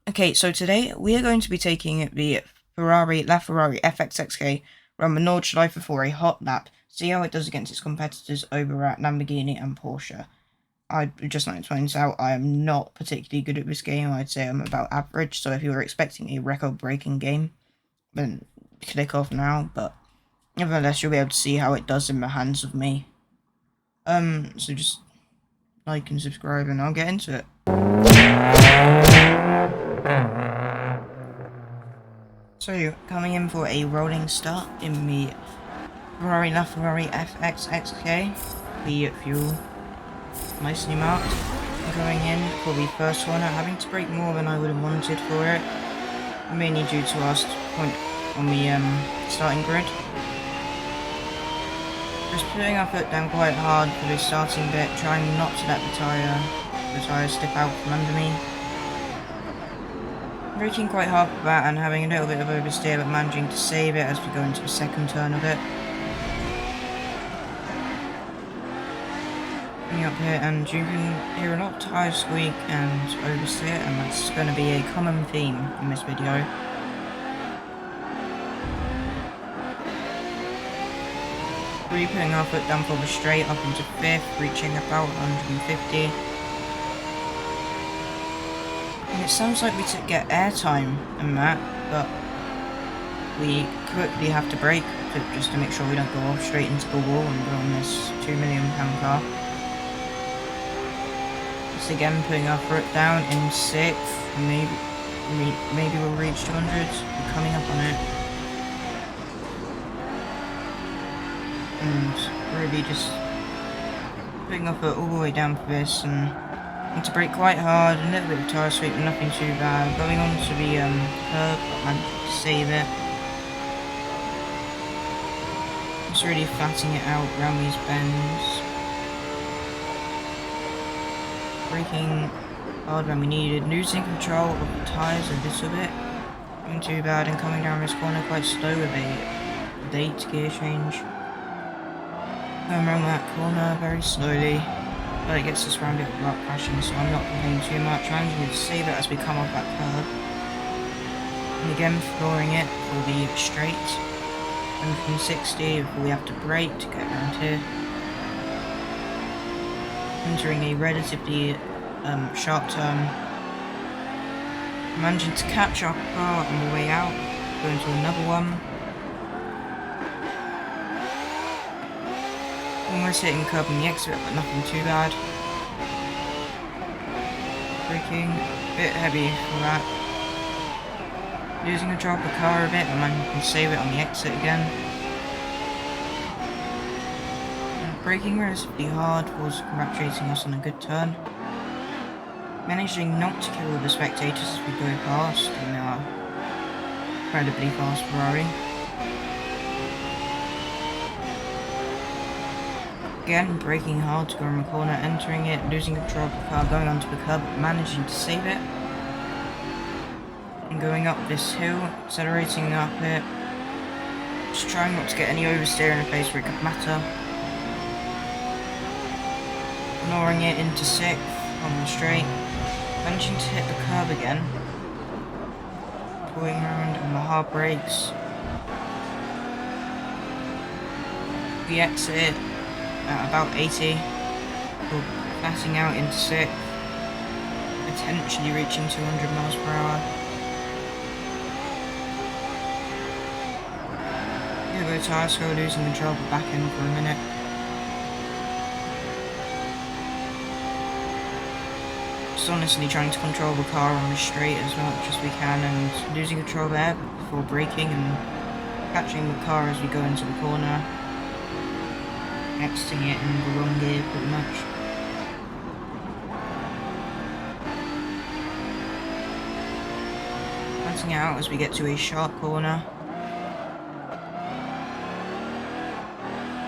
Okay, so today we are going to be taking the Ferrari FXX K around the Nordshliefe for a hot lap, see how it does against its competitors over at Lamborghini and Porsche. I'd just like to point out I am not particularly good at this game. I'd say I'm about average, so if you were expecting a record-breaking game, then click off now, but nevertheless you'll be able to see how it does in the hands of me. So just like and subscribe and I'll get into it. So, coming in for a rolling start in the Ferrari FXX K, the fuel nicely marked. Going in for the first corner, having to brake more than I would have wanted for it, mainly due to last point on the starting grid. Just putting our foot down quite hard for the starting bit, trying not to let the tyre slip out from under me. Braking quite hard for that and having a little bit of oversteer, but managing to save it as we go into the second turn of it. Coming up here, and you can hear a lot of tyre squeak and oversteer, and that's going to be a common theme in this video. Really putting our foot down for the straight up into 5th, reaching about 150. And it sounds like we get airtime in that, but we quickly have to brake just to make sure we don't go off straight into the wall and go on this £2 million car. Just again putting our foot down in 6th, maybe we'll reach 200. We're coming up on it. And really just putting our foot all the way down for this and to brake quite hard, a little bit of tyre sweep, nothing too bad. Going on to the curb, but managed to save it. Just really flattening it out around these bends. Braking hard when we needed, losing control of the tyres a little bit. Not too bad, and coming down this corner quite slow with a 8 gear change. Going around that corner very slowly. But it gets us around it without crashing, so I'm not complaining too much. Managing to save it as we come off that curb. And again, flooring it for the straight. 160 before we have to brake to get around here. Entering a relatively sharp turn. Managing to catch our car on the way out. Going to another one. Almost hitting the curb on the exit, but nothing too bad. Braking, a bit heavy for that. Losing control of the car a bit, and managing to save it on the exit again. And braking relatively hard was congratulating us on a good turn. Managing not to kill the spectators as we go past in our incredibly fast Ferrari. Again, braking hard to go around the corner, entering it, losing control of the car, going onto the curb, managing to save it. And going up this hill, accelerating up it. Just trying not to get any oversteer in a place where it could matter. Lowering it into 6th on the straight. Managing to hit the curb again. Pulling around on the hard brakes. We exit at about 80, passing out into 6th, potentially reaching 200 miles per hour. Here we go, tyre slow, losing control of the back end for a minute. Just honestly trying to control the car on the straight as much as we can and losing control there before braking and catching the car as we go into the corner. Exiting it in the wrong gear pretty much. Bouncing out as we get to a sharp corner.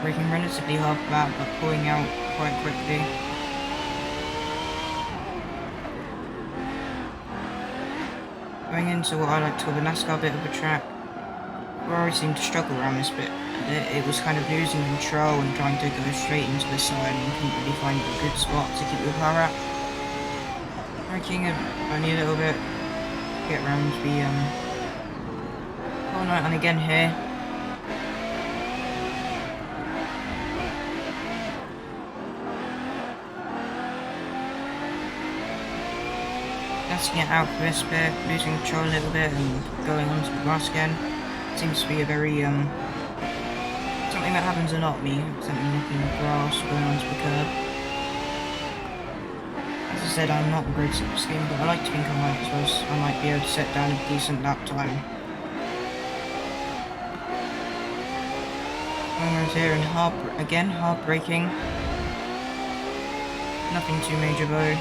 Braking relatively hard for that, but pulling out quite quickly. Going into what I like to call the NASCAR bit of the track. Ferrari seemed to struggle around this bit. It was kind of losing control and trying to go straight into the side and couldn't really find a good spot to keep the car at. Braking only a little bit, get around the corner, and again here. Letting it out for this bit, losing control a little bit and going onto the grass again. Seems to be a very something that happens a lot, me accidentally nicking the grass, going onto the curb. As I said, I'm not great at this game, but I like to think I might, as I might be able to set down a decent lap time. Almost here and hard braking. Nothing too major though.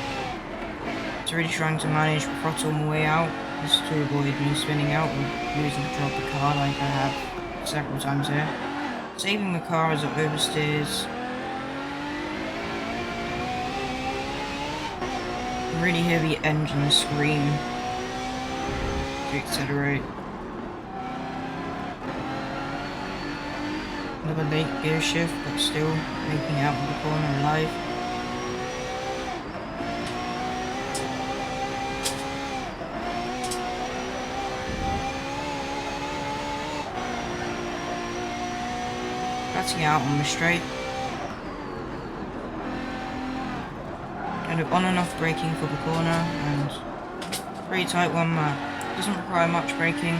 It's really trying to manage the throttle my way out, just to avoid me spinning out or losing control of the car like I have several times here. Saving the car as it oversteers. I really hear the engine scream to accelerate. Another late gear shift, but still making out of the corner alive. Cutting out on the straight. Kind of on and off braking for the corner, and pretty tight one that doesn't require much braking.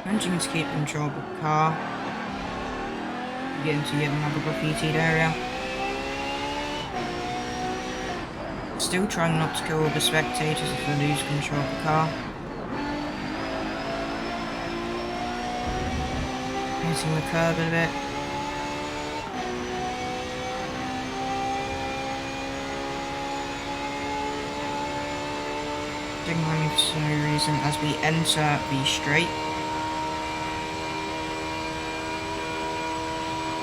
Managing to keep control of the car. Get into yet another graffitied area. Still trying not to kill all the spectators as I lose control of the car. Hitting the curb a bit. Signaling for no reason as we enter the straight.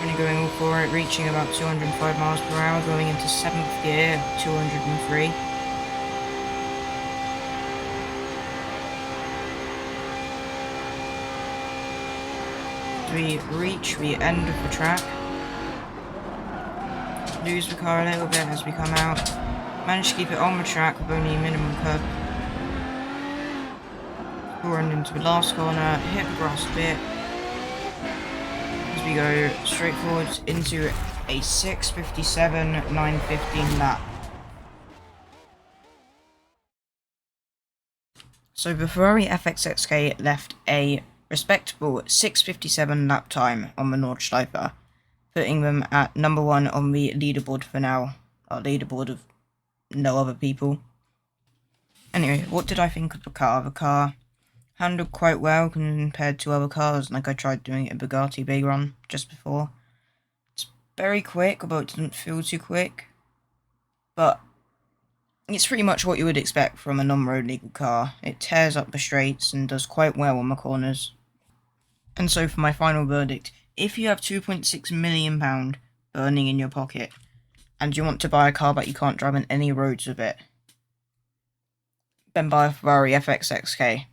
Only going all for it, reaching about 205 miles per hour, going into 7th gear, 203. We reach the end of the track. Lose the car a little bit as we come out. Manage to keep it on the track with only a minimum curb. Run into the last corner, hit the grass a bit. As we go straight forward into a 6:57, 9:15 lap. So the Ferrari FXX K left a respectable 6:57 lap time on the Nordshliefe, putting them at number 1 on the leaderboard for now. Our leaderboard of no other people. Anyway, what did I think of the car? The car handled quite well compared to other cars, like I tried doing a Bugatti Veyron just before. It's very quick, although it doesn't feel too quick. But it's pretty much what you would expect from a non-road legal car. It tears up the straights and does quite well on the corners. And so for my final verdict, if you have £2.6 million burning in your pocket, and you want to buy a car but you can't drive on any roads with it, then buy a Ferrari FXX K.